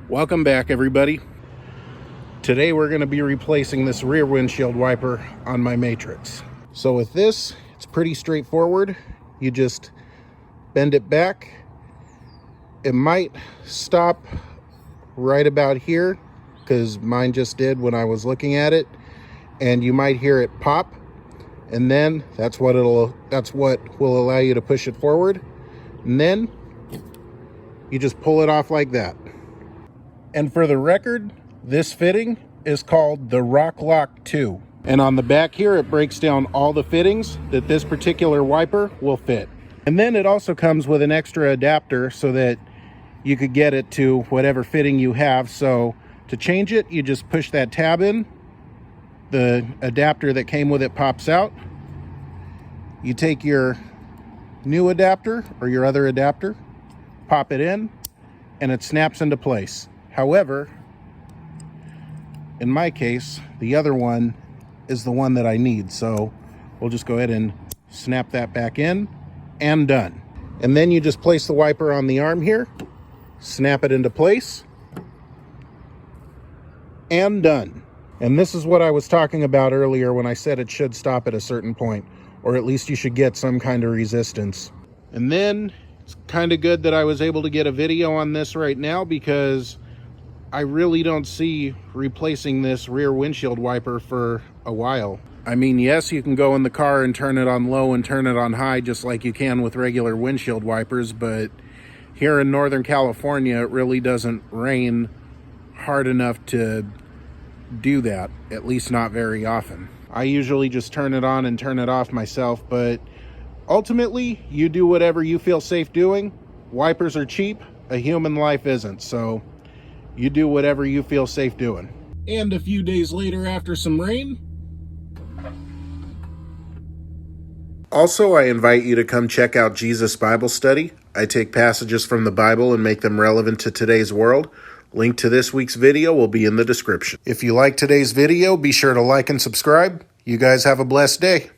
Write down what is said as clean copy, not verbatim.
Welcome back, everybody. Today we're going to be replacing this rear windshield wiper on my Matrix. So with this, it's pretty straightforward. You just bend it back. It might stop right about here because mine just did when I was looking at it, and you might hear it pop, and then that's what will allow you to push it forward, and then you just pull it off like that. And for the record, this fitting is called the Rock Lock 2. And on the back here, it breaks down all the fittings that this particular wiper will fit. And then it also comes with an extra adapter so that you could get it to whatever fitting you have. So to change it, you just push that tab in. The adapter that came with it pops out. You take your new adapter or your other adapter, pop it in, and it snaps into place. However, in my case, the other one is the one that I need. So we'll just go ahead and snap that back in, and done. And then you just place the wiper on the arm here, snap it into place, and done. And this is what I was talking about earlier when I said it should stop at a certain point, or at least you should get some kind of resistance. And then it's kind of good that I was able to get a video on this right now, because I really don't see replacing this rear windshield wiper for a while. I mean, yes, you can go in the car and turn it on low and turn it on high just like you can with regular windshield wipers, but here in Northern California, it really doesn't rain hard enough to do that, at least not very often. I usually just turn it on and turn it off myself, but ultimately, you do whatever you feel safe doing. Wipers are cheap, a human life isn't, so you do whatever you feel safe doing. And a few days later, after some rain. Also, I invite you to come check out Jesus Bible Study. I take passages from the Bible and make them relevant to today's world. Link to this week's video will be in the description. If you like today's video, be sure to like and subscribe. You guys have a blessed day.